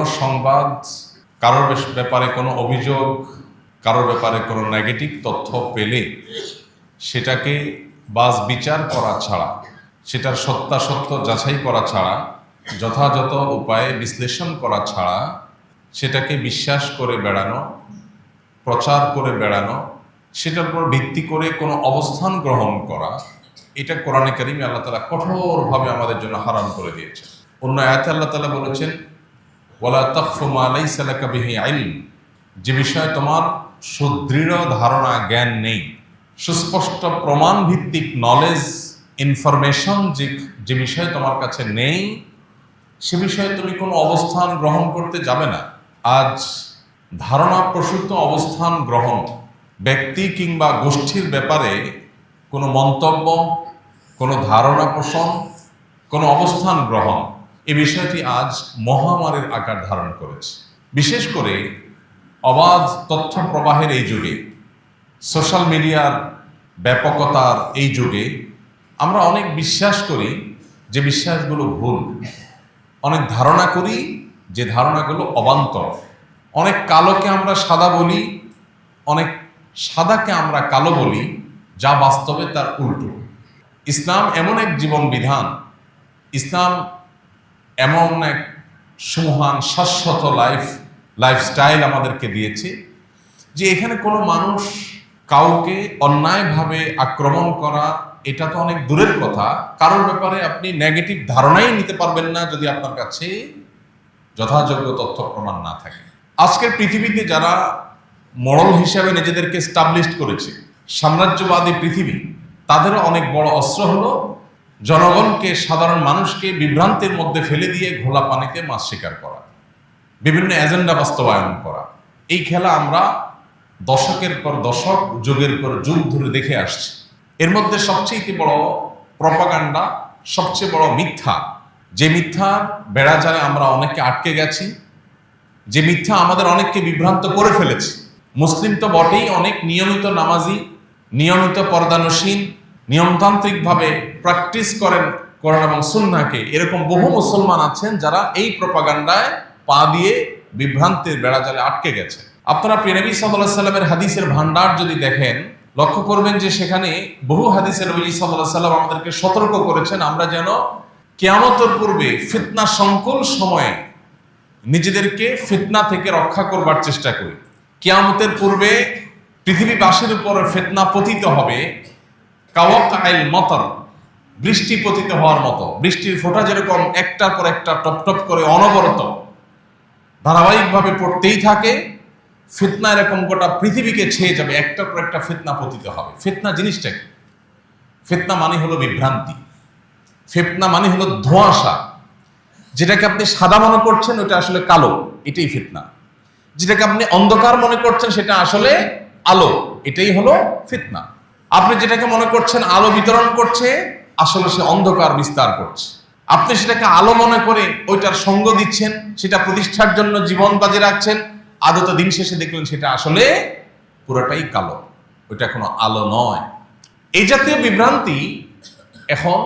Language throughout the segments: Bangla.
কোনো সংবাদ, কারোর ব্যাপারে কোনো অভিযোগ, কারোর ব্যাপারে কোনো নেগেটিভ তথ্য পেলে সেটাকে বাজ বিচার করা ছাড়া, সেটার সত্যাসত্য যাচাই করা ছাড়া, যথাযথ উপায়ে বিশ্লেষণ করা ছাড়া সেটাকে বিশ্বাস করে বেড়ানো, প্রচার করে বেড়ানো, সেটার উপর ভিত্তি করে কোনো অবস্থান গ্রহণ করা, এটা কোরআনে কারিমে আল্লাহ তাআলা কঠোরভাবে আমাদের জন্য হারাম করে দিয়েছেন। অন্য আয়াতে আল্লাহ তাআলা বলেছেন, ওয়ালা তাকফু মা লাইসা লাকা বিহি ইলম, যে বিষয়ে তোমার সুদৃঢ় ধারণা, জ্ঞান নেই, সুস্পষ্ট প্রমাণ ভিত্তিক নলেজ, ইনফরমেশন যে বিষয়ে তোমার কাছে নেই, সে বিষয়ে তুমি কোনো অবস্থান গ্রহণ করতে যাবে না। আজ ধারণা প্রসূত অবস্থান গ্রহণ, ব্যক্তি কিংবা গোষ্ঠীর ব্যাপারে কোনো মন্তব্য, কোনো ধারণা পোষণ, কোনো অবস্থান গ্রহণ, এই বিষয়টি আজ মহামারীর আকার ধারণ করেছে। বিশেষ করে অবাধ তথ্য প্রবাহের এই যুগে, সোশ্যাল মিডিয়ার ব্যাপকতার এই যুগে আমরা অনেক বিশ্বাস করি যে বিশ্বাসগুলো ভুল, অনেক ধারণা করি যে ধারণাগুলো অবান্তর, অনেক কালোকে আমরা সাদা বলি, অনেক সাদাকে আমরা কালো বলি, যা বাস্তবে তার উল্টো। ইসলাম এমন এক জীবন বিধান, ইসলাম এমন এক সুমহান শাশ্বত লাইফস্টাইল আমাদেরকে দিয়েছে যে এখানে কোনো মানুষ কাউকে অন্যায়ভাবে আক্রমণ করা এটা তো অনেক দূরের কথা, কারোর ব্যাপারে আপনি নেগেটিভ ধারণাই নিতে পারবেন না যদি আপনার কাছে যথাযোগ্য তথ্য প্রমাণ না থাকে। আজকের পৃথিবীতে যারা মডেল হিসাবে নিজেদেরকে স্টাবলিশড করেছে, সাম্রাজ্যবাদী পৃথিবী, তাদেরও অনেক বড় অস্ত্র হলো জনগণকে, সাধারণ মানুষকে বিভ্রান্তির মধ্যে ফেলে দিয়ে ঘোলা পানিতে মাছ শিকার করা, বিভিন্ন এজেন্ডা বাস্তবায়ন করা। এই খেলা আমরা দশকের পর দশক, যুগের পর যুগ ধরে দেখে আসছি। এর মধ্যে সবচেয়ে বড় প্রপাগান্ডা, সবচেয়ে বড় মিথ্যা, যে মিথ্যা বেড়াজালে আমরা অনেককে আটকে গেছি, যে মিথ্যা আমাদের অনেককে বিভ্রান্ত করে ফেলেছে। মুসলিম তো বটেই, অনেক নিয়মিত নামাজি, নিয়মিত পর্দানসীন, নিয়মতান্ত্রিকভাবে প্র্যাকটিস করেন কোরআন এবং সুন্নাহকে, এরকম বহু মুসলমান আছেন যারা এই প্রপাগান্ডায় পা দিয়ে বিভ্রান্তির বেড়াজালে আটকে গেছে। আপনারা প্রিয় নবী সাল্লাল্লাহু আলাইহি সাল্লামের হাদিসের ভান্ডার যদি দেখেন, লক্ষ্য করবেন যে সেখানে বহু হাদিসে নবী সাল্লাল্লাহু আলাইহি সাল্লাম আমাদেরকে সতর্ক করেছেন আমরা যেন কিয়ামতের পূর্বে ফিতনা সংকুল সময়ে নিজেদেরকে ফিতনা থেকে রক্ষা করবার চেষ্টা করি। কিয়ামতের পূর্বে পৃথিবীবাসীর উপর ফিতনা পতিত হবে কাওয়াকাইল মতর, বৃষ্টি পতিত হওয়ার মতো। বৃষ্টির ফোঁটা যেরকম একটার পর একটা টপ টপ করে অনবরত ধারাবাহিকভাবে পড়তেই থাকে, ফিতনা এরকম গোটা পৃথিবীকে ছেয়ে যাবে, একটার পর একটা ফিতনা পতিত হবে। ফিতনা জিনিসটা কি? ফিতনা মানে হলো বিভ্রান্তি, ফিতনা মানে হলো ধোঁয়াশা। যেটাকে আপনি সাদা মনে করছেন ওটা আসলে কালো, এটাই ফিতনা। যেটাকে আপনি অন্ধকার মনে করছেন সেটা আসলে আলো, এটাই হলো ফিতনা। আপনি যেটাকে মনে করছেন আলো বিতরণ করছে, আসলে সে অন্ধকার বিস্তার করছে। আপনি সেটাকে আলো মনে করে ওইটার সঙ্গ দিচ্ছেন, সেটা প্রতিষ্ঠার জন্য জীবন বাজি রাখছেন, আদত দিন শেষে দেখলেন সেটা আসলে পুরোটাই কালো, ওইটা কোনো আলো নয়। এই জাতীয় বিভ্রান্তি এখন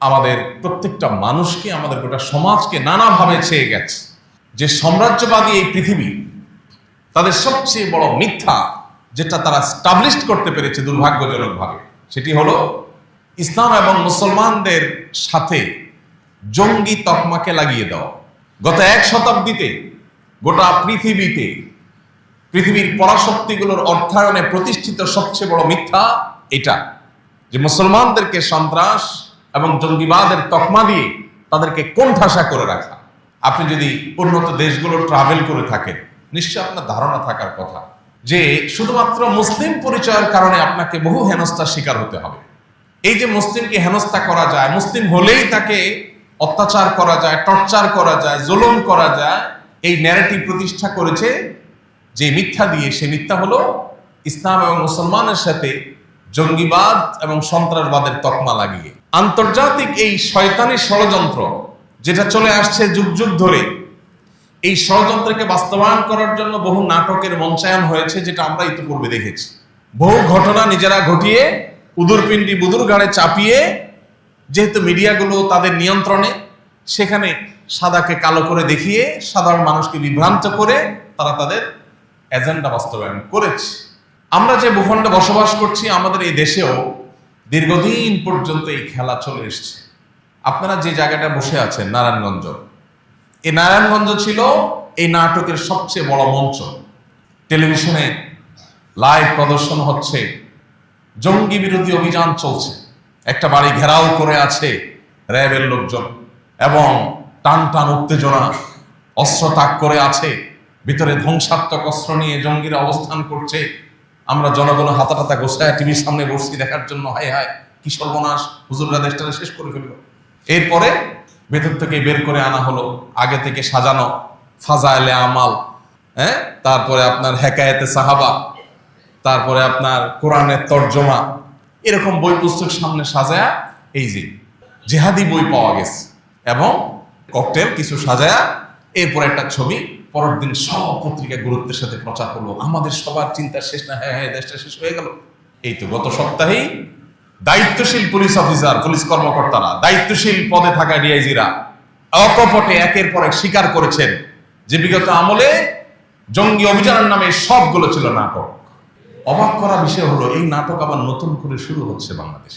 আমাদের প্রত্যেকটা মানুষকে, আমাদের গোটা সমাজকে নানাভাবে ছেয়ে গেছে। যে সাম্রাজ্যবাদী এই পৃথিবী, তাদের সবচেয়ে বড় মিথ্যা যেটা তারা স্টাবলিশড করতে পেরেছে দুর্ভাগ্যজনকভাবে, সেটি হলো ইসলাম এবং মুসলমানদের সাথে জঙ্গি তকমাকে লাগিয়ে দেওয়া। গত এক শতাব্দীতে গোটা পৃথিবীতে পৃথিবীর পরাশক্তিগুলোর অর্থায়নে প্রতিষ্ঠিত সবচেয়ে বড় মিথ্যা এটা, যে মুসলমানদেরকে সন্ত্রাস এবং জঙ্গিবাদের তকমা দিয়ে তাদেরকে কোণঠাসা করে রাখা। আপনি যদি উন্নত দেশগুলো ট্রাভেল করে থাকেন, নিশ্চয় আপনার ধারণা থাকার কথা যে শুধুমাত্র মুসলিম পরিচয়ের কারণে আপনাকে বহু হেনস্থার শিকার হতে হবে। এই যে মুসলিমকে হেনস্থা করা যায়, মুসলিম হলেই তাকে অত্যাচার করা যায়, টর্চার করা যায়, জুলুম করা যায়, এই ন্যারেটিভ প্রতিষ্ঠা করেছে যে মিথ্যা দিয়ে, সে মিথ্যা হলো ইসলাম এবং মুসলমানের সাথে জঙ্গিবাদ এবং সন্ত্রাসবাদের তকমা লাগিয়ে। আন্তর্জাতিক এই শয়তানি ষড়যন্ত্র যেটা চলে আসছে যুগ যুগ ধরে, এই ষড়যন্ত্রকে বাস্তবায়ন করার জন্য বহু নাটকের মঞ্চায়ন হয়েছে, যেটা আমরা ইতিপূর্বে দেখেছি। বহু ঘটনা নিজেরা ঘটিয়ে উদুরপিণ্ডি বুদুর ঘাড়ে চাপিয়ে, যেহেতু মিডিয়াগুলো তাদের নিয়ন্ত্রণে, সেখানে সাদাকে কালো করে দেখিয়ে সাধারণ মানুষকে বিভ্রান্ত করে তারা তাদের এজেন্ডা বাস্তবায়ন করেছে। আমরা যে ভূখণ্ডে বসবাস করছি, আমাদের এই দেশেও দীর্ঘদিন পর্যন্ত এই খেলা চলে এসছে। আপনারা যে জায়গাটা বসে আছেন নারায়ণগঞ্জ, এই নারায়ণগঞ্জ ছিল এই নাটকের সবচেয়ে বড় মঞ্চ। টেলিভিশনে লাইভ প্রদর্শন হচ্ছে, জঙ্গি বিরোধী অভিযান চলছে, একটা বাড়ি ঘেরাও করে আছে র্যাবের লোকজন এবং টান টান উত্তেজনা, অস্ত্র তাক করে আছে, ভিতরে ধ্বংসাত্মক অস্ত্র নিয়ে জঙ্গিরা অবস্থান করছে। আমরা জনগণ হাতাটাতা গোছায় টিভির সামনে বসছি দেখার জন্য, হায় হায় কি সর্বনাশ, হুজুররা দেশটাকে শেষ করে ফেললো। এরপরে ভেতর থেকে বের করে আনা হলো আগে থেকে সাজানো ফাজাইলে আমাল, তারপরে আপনার হেকায়েতে সাহাবা, তারপরে আপনার কোরআনের তর্জমা, এরকম বই পুস্তক সামনে সাজায়া এই যে জেহাদি বই পাওয়া গেছে এবং ককটেল কিছু সাজায়া এরপর একটা ছবি পরের দিন সব পত্রিকা গুরুত্বের সাথে প্রচার হলো। আমাদের সবার চিন্তা শেষ না, হ্যাঁ হ্যাঁ দেশটা শেষ হয়ে গেল। এই তো গত সপ্তাহেই দায়িত্বশীল পুলিশ অফিসার, পুলিশ কর্মকর্তারা, দায়িত্বশীল পদে থাকা ডিআইজিরা অকপটে একের পর এক স্বীকার করেছেন যে বিগত আমলে জঙ্গি অভিযানের নামে সবগুলো ছিল নাটক। অবাক করা বিষয় হলো এই নাটক আবার নতুন করে শুরু হচ্ছে বাংলাদেশ।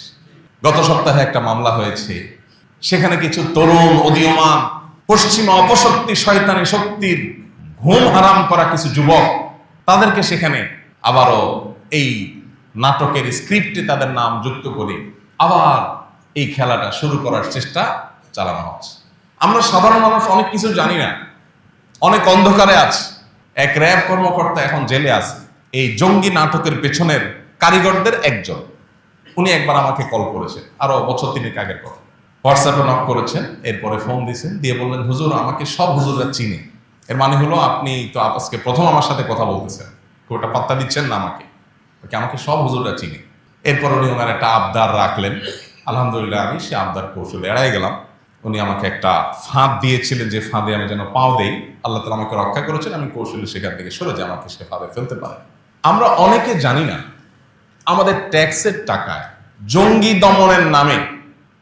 গত সপ্তাহে একটা মামলা হয়েছে, সেখানে কিছু তরুণ উদীয়মান পশ্চিমা অপশক্তি শয়তানি শক্তির ঘুম হারাম করা কিছু যুবক, তাদেরকে সেখানে আবারও এই নাটকের স্ক্রিপ্টে তাদের নাম যুক্ত করে আবার এই খেলাটা শুরু করার চেষ্টা চালানো হচ্ছে। আমরা সাধারণ মানুষ অনেক কিছু জানি না, অনেক অন্ধকারে আছে। এক র্যাব কর্মকর্তা এখন জেলে আছে, এই জঙ্গি নাটকের পেছনের কারিগরদের একজন। উনি একবার আমাকে কল করেছেন, আরো বছর 3 আগের কথা। হোয়াটসঅ্যাপে নক করেছেন, এরপরে ফোন দিয়েছেন, দিয়ে বললেন হুজুর আমাকে সব হুজুররা চিনে। এর মানে হলো আপনি তো আজকে প্রথম আমার সাথে কথা বলতেছেন, ওটা পাত্তা দিচ্ছেন না আমাকে সব হুজুররা চিনে। এরপর উনি ওনার একটা আবদার রাখলেন, আলহামদুলিল্লাহ আমি সে আবদার কৌশলে এড়াই গেলাম। উনি আমাকে একটা ফাঁদ দিয়েছিলেন, যে ফাঁদে আমি যেন পাও দেই, আল্লাহ তাআলা আমাকে রক্ষা করেছেন, আমি কৌশলে সেখান থেকে সরে যাই, আমাকে সে ফাঁদে ফেলতে পারে। আমরা অনেকে জানি না আমাদের ট্যাক্সের টাকায় জঙ্গি দমনের নামে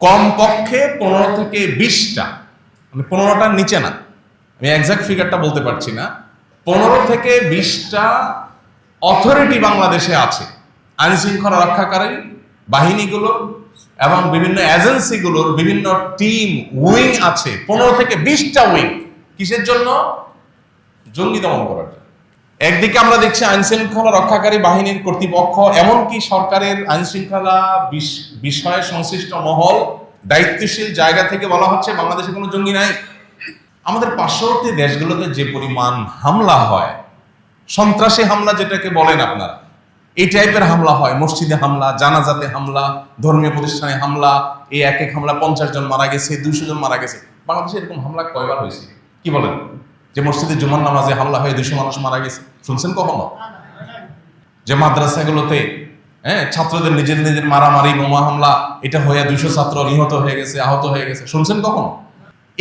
কমপক্ষে 15 থেকে 20টা, মানে 15টার নিচে না, আমি এক্সাক্ট ফিগারটা বলতে পারছি না, 15 থেকে 20টা অথরিটি বাংলাদেশে আছে। আইন শৃঙ্খলা রক্ষাকারী বাহিনীগুলোর এবং বিভিন্ন এজেন্সিগুলোর বিভিন্ন টিম উইং আছে, 15 থেকে 20টা উইং। কিসের জন্য? জঙ্গি দমন করার জন্য। একদিকে আমরা দেখছি আইন শৃঙ্খলা রক্ষাকারী বাহিনীর কর্তৃপক্ষ, এমনকি সরকারের আইন শৃঙ্খলা বিষয়ে সংশ্লিষ্ট মহল, দায়িত্বশীল জায়গা থেকে বলা হচ্ছে বাংলাদেশে কোনো জঙ্গি নাই। আমাদের পার্শ্ববর্তী দেশগুলোতে যে পরিমাণ হামলা হয়, সন্ত্রাসী হামলা যেটাকে বলেন আপনারা, এই টাইপের হামলা হয়, মসজিদে হামলা, জানাজাতে হামলা, ধর্মীয় প্রতিষ্ঠানে হামলা, এই এক হামলা 50 জন মারা গেছে, 200 জন মারা গেছে। বাংলাদেশে এরকম হামলা কয়বার হয়েছে কি বলেন? যে মসজিদে জুমার নামাজে হামলা হয়ে 200 মানুষ মারা গেছে, শুনছেন কখনো? যে মাদ্রাসাগুলোতে ছাত্রদের নিজেদের মারামারি, বোমা হামলা, এটা হয়ে 200 ছাত্র নিহত হয়ে গেছে, আহত হয়ে গেছে, শুনছেন কখনো?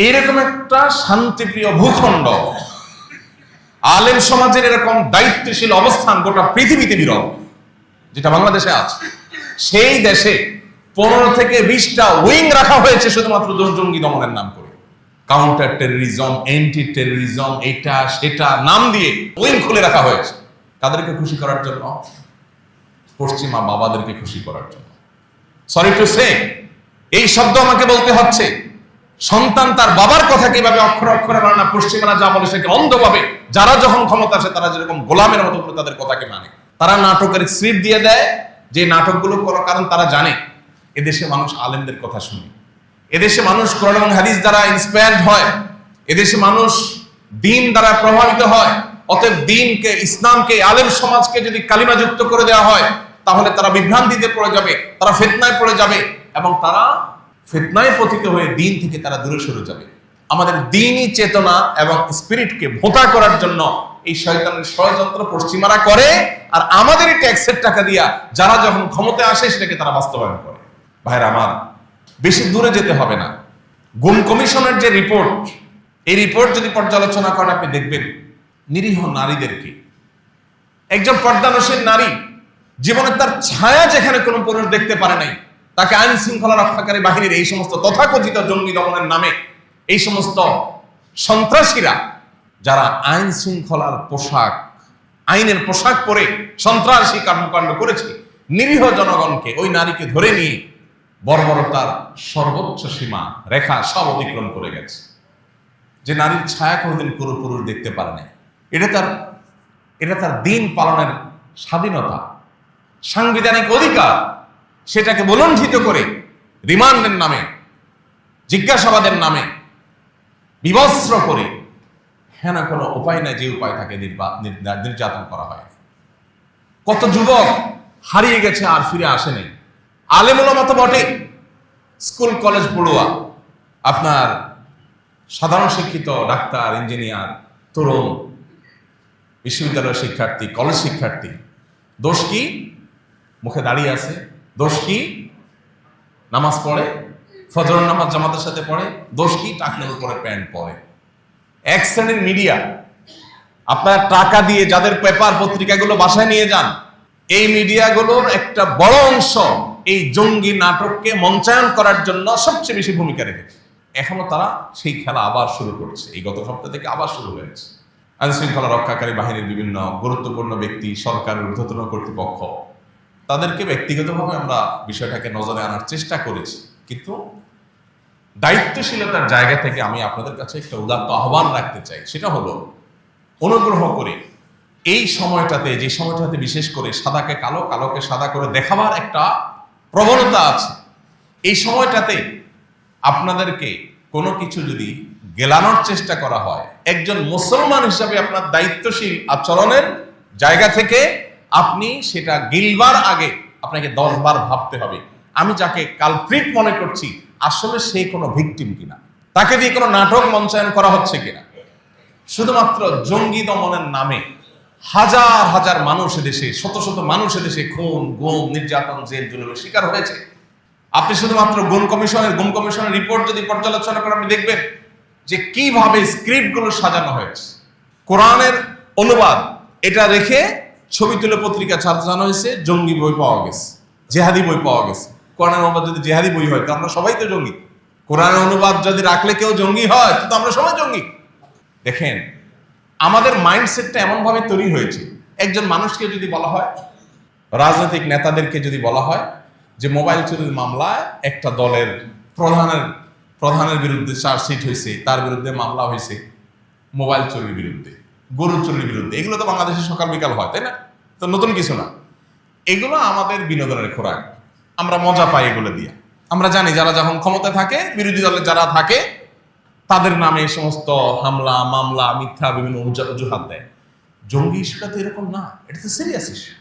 এইরকম একটা শান্তিপ্রিয় ভূখণ্ড, আলেম সমাজের এরকম দায়িত্বশীল অবস্থান গোটা পৃথিবীতে বিরল, যেটা বাংলাদেশে আছে। সেই দেশে 15 থেকে 20টা উইং রাখা হয়েছে শুধুমাত্র জঙ্গি দমনের নাম করে। কাউন্টার টেররিজম, এন্টি টেররিজম, এটা সেটা নাম দিয়ে উইং খুলে রাখা হয়েছে। তাদেরকে খুশি করার জন্য, পশ্চিমা বাবাদেরকে খুশি করার জন্য। সরি টু সে, এই শব্দ আমাকে বলতে হচ্ছে। সন্তান তার বাবার কথা কিভাবে অক্ষরে অক্ষরে মানে না, পশ্চিমারা যা বলে সেকে অন্ধভাবে, যারা যখন ক্ষমতা আসে তারা যেরকম গোলামের মতো করে তাদের কথাকে মানে। তারা নাটকের স্ক্রিপ্ট দিয়ে দেয়, যে নাটকগুলো করার কারণ তারা জানে এদেশে মানুষ আলেমদের কথা শুনে, এদেশে মানুষ কোরআন এবং হাদিস দ্বারা ইন্সপায়ার্ড হয়, এদেশে মানুষ দ্বীন দ্বারা প্রভাবিত হয়। অতএব দ্বীনকে, ইসলামকে, আলেম সমাজকে যদি কালিমা যুক্ত করে দেওয়া হয়, তাহলে তারা বিভ্রান্তিতে পড়ে যাবে, তারা ফিতনায় পড়ে যাবে এবং তারা ফিতনায় পতিত হয়ে দ্বীন থেকে তারা দূরে সরে যাবে। আমাদের দ্বীনি চেতনা এবং স্পিরিটকে ভোঁতা করার জন্য এই শয়তানের ষড়যন্ত্র পশ্চিমারা করে, আর আমাদের এই ট্যাক্সের টাকা দিয়া যারা যখন ক্ষমতায় আসে সেটাকে তারা বাস্তবায়ন করে। ভাইরা আমার, বেশি দূরে যেতে হবে না। গুম কমিশনের যে রিপোর্ট, এই রিপোর্ট যদি পর্যালোচনা করেন আপনি দেখবেন নিরীহ নারীদেরকে, একজন পর্দানশীল নারী জীবনে তার ছায়া যেখানে কোনো পুরুষ দেখতে পারে নাই, তাকে আইন শৃঙ্খলা রক্ষাকারী বাহিনীর এই সমস্ত তথাকথিত জঙ্গি দমনের নামে এই সমস্ত সন্ত্রাসীরা যারা আইন শৃঙ্খলার পোশাক, আইনের পোশাক পরে সন্ত্রাসী কর্মকাণ্ড করেছে, নিরীহ জনগণকে, ওই নারীকে ধরে নিয়ে বর্বরতার সর্বোচ্চ সীমা রেখা সব অতিক্রম করে গেছে। যে নারীর ছায়া কোনোদিন কোনো পুরুষ দেখতে পারে না, এটা তার দিন পালনের স্বাধীনতা, সাংবিধানিক অধিকার, সেটাকে বলণ্ঠিত করে রিমান্ডের নামে, জিজ্ঞাসাবাদের নামে বিবস্ত্র করে হ্যাঁ না কোনো উপায় নাই, যে উপায় তাকে নির্যাতন করা হয়। কত যুবক হারিয়ে গেছে আর ফিরে আসেনি। আলেম ওলামা তো বটে, স্কুল কলেজ পড়ুয়া, আপনার সাধারণ শিক্ষিত ডাক্তার, ইঞ্জিনিয়ার, তরুণ, বিশ্ববিদ্যালয়ের শিক্ষার্থী, কলেজ শিক্ষার্থী, দোষ কি? মুখে দাঁড়িয়ে আছে। দোষ কি? নামাজ পড়ে, ফজরের নামাজ জামাতের সাথে পড়ে। দোষ কি? টাকনের উপরে প্যান্ট পরে। এক শ্রেণীর মিডিয়া, আপনার টাকা দিয়ে যাদের পেপার পত্রিকাগুলো বাসায় নিয়ে যান, এই মিডিয়াগুলোর একটা বড় অংশ এই জঙ্গি নাটককে মঞ্চায়ন করার জন্য সবচেয়ে বেশি ভূমিকা রেখেছে। এখনো তারা সেই খেলা আবার শুরু করছে। এই গত সপ্তাহ থেকে আবার শুরু হয়েছে। আইন শৃঙ্খলা রক্ষাকারী বাহিনীর বিভিন্ন গুরুত্বপূর্ণ ব্যক্তি, সরকারের ঊর্ধ্বতন কর্তৃপক্ষ, তাদেরকে ব্যক্তিগতভাবে আমরা বিষয়টাকে নজরে আনার চেষ্টা করেছি। কিন্তু দায়িত্বশীলতার জায়গা থেকে আমি আপনাদের কাছে একটা উদাত্ত আহ্বান রাখতে চাই। সেটা হলো, অনুগ্রহ করে এই সময়টাতে, যে সময়টাতে বিশেষ করে সাদাকে কালো, কালোকে সাদা করে দেখাবার একটা প্রবণতা আছে, এই সময়টাতে আপনাদেরকে কোনো কিছু যদি গেলানোর চেষ্টা করা হয়, একজন মুসলমান হিসাবে আপনার দায়িত্বশীল আচরণের জায়গা থেকে আপনি সেটা গিলবার আগে আপনাকে 10 বার ভাবতে হবে, আমি যাকে কালপ্রিট মনে করছি আসলে সে কোনো ভিকটিম কিনা, তাকে দিয়ে কোনো নাটক মঞ্চায়ন করা হচ্ছে কিনা। শুধুমাত্র জঙ্গি দমনের নামে হাজার হাজার মানুষ দেশে, শত শত মানুষ দেশে খুন, গুম, নির্যাতন, জেল জুলুমের শিকার হয়েছে। আপনি শুধুমাত্র গুম কমিশনের রিপোর্ট যদি পর্যালোচনা করেন, আপনি দেখবেন যে কিভাবে স্ক্রিপ্টগুলো সাজানো হয়েছে। কোরআনের অনুবাদ এটা রেখে ছবি তুলে পত্রিকা সাজানো হয়েছে, জঙ্গি বই পাওয়া গেছে, জেহাদি বই পাওয়া গেছে। কোরআনের অনুবাদ যদি জেহাদি বই হয়, তো আমরা সবাই তো জঙ্গি। কোরআনের অনুবাদ যদি রাখলে কেউ জঙ্গি হয়, তো আমরা সবাই জঙ্গি। দেখেন, আমাদের মাইন্ডসেটটা এমন ভাবে তৈরি হয়েছে, একজন মানুষকে যদি বলা হয়, রাজনৈতিক নেতাদেরকে যদি বলা হয় যে মোবাইল চুরির মামলায় একটা দলের প্রধানের বিরুদ্ধে চার্জশিট হয়েছে, তার বিরুদ্ধে মামলা হয়েছে মোবাইল চুরির বিরুদ্ধে, গরু চুরির বিরুদ্ধে, এগুলো তো বাংলাদেশে সকাল বিকাল হয়, তাই না? তো নতুন কিছু না। এগুলো আমাদের বিনোদনের খোরাক, আমরা মজা পাই এগুলো দিয়ে। আমরা জানি যারা যখন ক্ষমতায় থাকে, বিরোধী দলের যারা থাকে, তাদের নামে এই সমস্ত হামলা, মামলা, মিথ্যা বিভিন্ন অজুহাত দেয়। জঙ্গি ইস্যুটা তো এরকম না, এটা তো সিরিয়াস ইস্যু।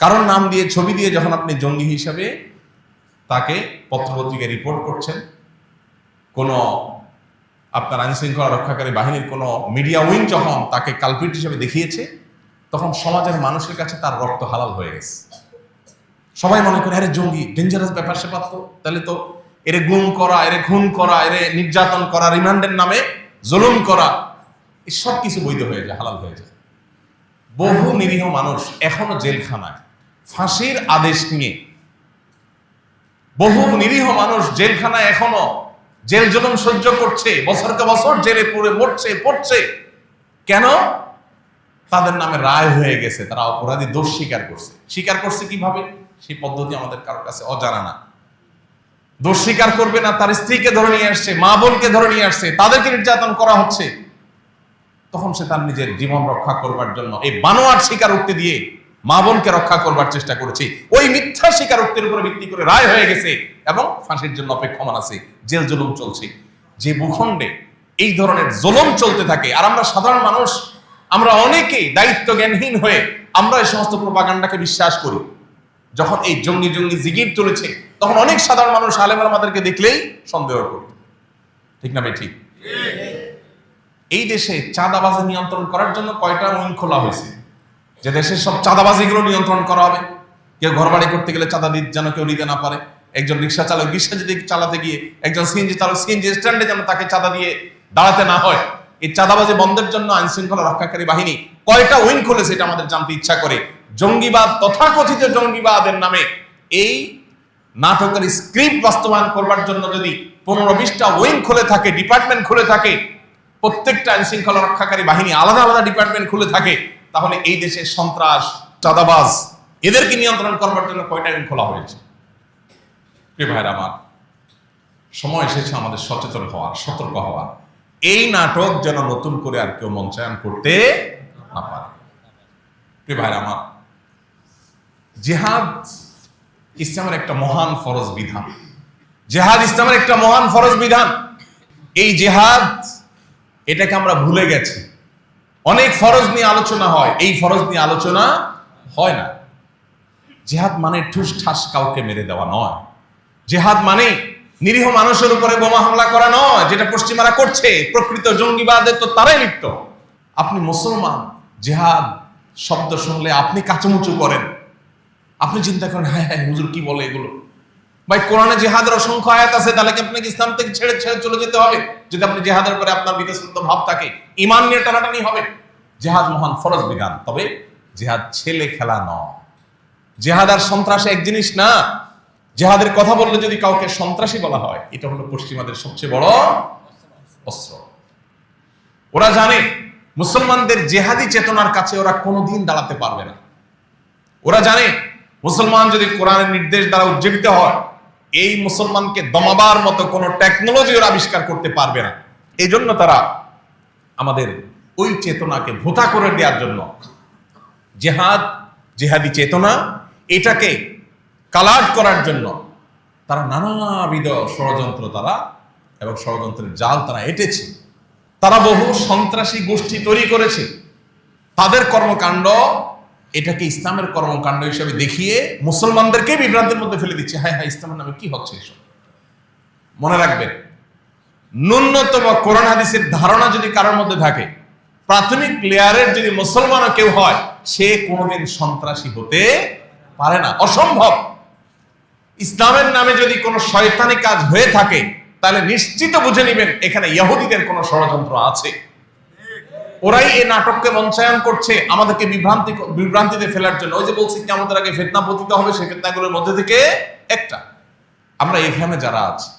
কারণ নাম দিয়ে, ছবি দিয়ে যখন আপনি জঙ্গি হিসাবে তাকে পত্রপত্রিকায় রিপোর্ট করছেন, কোনো আপনার আইন শৃঙ্খলা রক্ষাকারী বাহিনীর কোনো মিডিয়া উইং যখন তাকে কালপিট হিসেবে দেখিয়েছে, তখন সমাজের মানুষের কাছে তার রক্ত হালাল হয়ে গেছে। সবাই মনে করে আরে জঙ্গি ডেঞ্জারাস ব্যাপার স্যাপার, তো তাহলে তো এরে গুম করা, এরে খুন করা, এরে নির্যাতন করা, রিমান্ডের নামে জুলুম করা, এই সব কিছু বৈধ হয়ে যায়, হালাল হয়ে যায়। বহু নিরীহ মানুষ এখনো জেলখানায় ফাঁসির আদেশ নিয়ে, বহু নিরীহ মানুষ জেলখানায় এখনো জেল জুলুম সহ্য করছে, বছরকে বছর জেলে পুড়ে মরছে, পড়ছে। কেন? তাদের নামে রায় হয়ে গেছে, তারা অপরাধী, দোষ স্বীকার করছে কিভাবে? সেই পদ্ধতি আমাদের কারোর কাছে অজানা না। দোষ স্বীকার করবে না, তার স্ত্রীকে ধরে নিয়ে আসছে, মা বোনকে ধরে নিয়ে আসছে, তাদেরকে নির্যাতন করা হচ্ছে, তখন সে তার নিজের জীবন রক্ষা করবার জন্য এই বানোয়াট স্বীকারোক্তি দিয়ে মা বোনকে রক্ষা করবার চেষ্টা করেছে। ওই মিথ্যা স্বীকারোক্তির উপরে ভিত্তি করে রায় হয়ে গেছে এবং ফাঁসির জন্য অপেক্ষমান আছে, জেল জুলুম চলছে। যে ভূখণ্ডে এই ধরনের জুলুম চলতে থাকে, আর আমরা সাধারণ মানুষ, আমরা অনেকেই দায়িত্ব জ্ঞানহীন হয়ে আমরা এই সমস্ত প্রোপাগান্ডাকে বিশ্বাস করি। যখন এই জঙ্গি জিগির তুলেছে, তখন অনেক সাধারণ মানুষ আলেম ওলামাদেরকে দেখলেই সন্দেহ করত। ঠিক না ভাই? ঠিক। এই দেশে চাঁদাবাজি নিয়ন্ত্রণ করার জন্য কয়টা উইং খোলা হয়েছে, যে দেশের সব চাঁদাবাজিগুলো নিয়ন্ত্রণ করা হবে। কেউ ঘর বাড়ি করতে গেলে চাঁদা যেন কেউ নিতে না পারে, একজন রিক্সা চালক রিক্সা যদি চালাতে গিয়ে, একজন সিএনজি চালক সিএনজি স্ট্যান্ডে যেন তাকে চাঁদা দিয়ে দাঁড়াতে না হয়। এই চাঁদাবাজি বন্ধের জন্য আইন শৃঙ্খলা রক্ষাকারী বাহিনী কয়টা উইং খুলেছে, এটা আমাদের জানতে ইচ্ছা করে। জঙ্গিবাদ, তথাকথিত জঙ্গিবাদের নামে এই নাটকের স্ক্রিপ্ট বাস্তবায়ন করবার জন্য যদি 15-20টা উইং খুলে থাকে, ডিপার্টমেন্ট খুলে থাকে, প্রত্যেকটা আইন শৃঙ্খলা রক্ষাকারী বাহিনী আলাদা আলাদা ডিপার্টমেন্ট খুলে থাকে, তাহলে এই দেশে সন্ত্রাস, চাঁদাবাজ এদেরকে নিয়ন্ত্রণ করবার জন্য কয়টা আইন খোলা হয়েছে? প্রিয় ভাইরা আমার, সময় এসেছে আমাদের সচেতন হওয়ার, সতর্ক হওয়ার। এই নাটক যেন নতুন করে আর কেউ মঞ্চায়ন করতে না পারে। প্রিয় ভাইরা আমার, জিহাদ ইসলামের একটা মহান ফরজ বিধান। জিহাদ ইসলামের একটা মহান ফরজ বিধান। এই জিহাদ এটাকে আমরা ভুলে গেছি। অনেক ফরজ নিয়ে আলোচনা হয়, এই ফরজ নিয়ে আলোচনা হয় না। জিহাদ মানে ঠুস ঠাস কাউকে মেরে দেওয়া নয়। জিহাদ মানে নিরীহ মানুষের উপরে বোমা হামলা করা নয়, যেটা পশ্চিমারা করছে। প্রকৃত জঙ্গিবাদে তো তারাই লিপ্ত। আপনি মুসলমান, জিহাদ শব্দ শুনলে আপনি কাচুমুচু করেন, আপনি চিন্তা করেন হ্যাঁ হ্যাঁ হুজুর কি বলে এগুলো। ভাই, কোরআনে জিহাদের অসংখ্য আয়াত আছে, তাহলে কি আপনাকে ইসলাম থেকে ছেড়ে ছেড়ে চলে যেতে হবে? যদি আপনি জিহাদের পরে আপনার বিতশ্রদ্ধ ভাব থাকে, ঈমান নিয়ে টানাটানি হবে। জিহাদ মহান ফরজ বিধান, তবে জিহাদ ছেলে খেলা নয়। জিহাদ আর সন্ত্রাস এক জিনিস না। জিহাদের কথা বললে যদি কাউকে সন্ত্রাসী বলা হয়, এটা হলো পশ্চিমাদের সবচেয়ে বড় অস্ত্র। ওরা জানে মুসলমানদের জিহাদি চেতনার কাছে ওরা কোনোদিন দাঁড়াতে পারবে না। ওরা জানে মুসলমান যদি কোরআনের নির্দেশ দ্বারা উজ্জীবিত হয়, এই মুসলমানকে দমাবার মতো কোনো টেকনোলজি ওরা আবিষ্কার করতে পারবে না। এই জন্য তারা আমাদের ওই চেতনাকে ভোতা করে দেওয়ার জন্য জিহাদ, জিহাদি চেতনা, এটাকে কালাট করার জন্য তারা নানাবিধ ষড়যন্ত্র এবং ষড়যন্ত্রের জাল তারা এঁটেছে। তারা বহু সন্ত্রাসী গোষ্ঠী তৈরি করেছে। তাদের কর্মকাণ্ড এটাকে ইসলামের কর্মকাণ্ড হিসেবে দেখিয়ে মুসলমানদেরকে বিভ্রান্তির মধ্যে ফেলে দিচ্ছে। হ্যাঁ হ্যাঁ, ইসলামের নামে কি হচ্ছে এসব? মনে রাখবেন, ন্যূনতম কোরআন হাদিসের ধারণা যদি কারোর মধ্যে থাকে, প্রাথমিক লেয়ারের যদি মুসলমানও কেউ হয়, সে কোনোদিন সন্ত্রাসী হতে পারে না, অসম্ভব। ইসলামের নামে যদি কোনো শয়তানি কাজ হয়ে থাকে, তাহলে নিশ্চিত বুঝে নেবেন এখানে ইহুদিদের কোনো ষড়যন্ত্র আছে। ওরাই এই নাটককে মঞ্চায়ন করছে আমাদেরকে বিভ্রান্তিতে ফেলার জন্য। ওই যে বলছি কিয়ামতের আগে ফিতনা পতিত হবে, সেই ফিতনাগুলোর মধ্যে থেকে একটা। আমরা এখানে যারা আছি,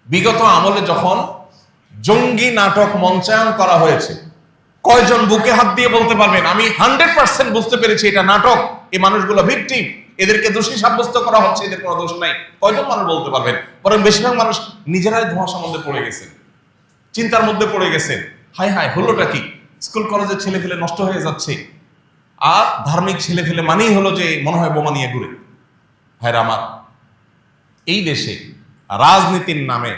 বিগত আমলে যখন জঙ্গি নাটক মঞ্চায়ন করা হয়েছে, কয়জন বুকে হাত দিয়ে বলতে পারবেন আমি 100% বুঝতে পেরেছি এটা নাটক, এই মানুষগুলো ভিকটিম, এদেরকে দোষী সাব্যস্ত করা হচ্ছে, এদের কোনো দোষ নাই? কয়জন মানুষ বলতে পারবেন? বরং বেশিরভাগ মানুষ নিজেরাই ধোঁয়াশার মধ্যে পড়ে গেছেন, চিন্তার মধ্যে পড়ে গেছেন। হাই হাই, হলোটা কি? স্কুল কলেজের ছেলে ফেলে নষ্ট হয়ে যাচ্ছে, আর ধার্মিক ছেলে ফেলে মানেই হলো যে মনে হয় বোমা নিয়ে ঘুরে। ভাইরা আমার, এই দেশে রাজনীতির নামে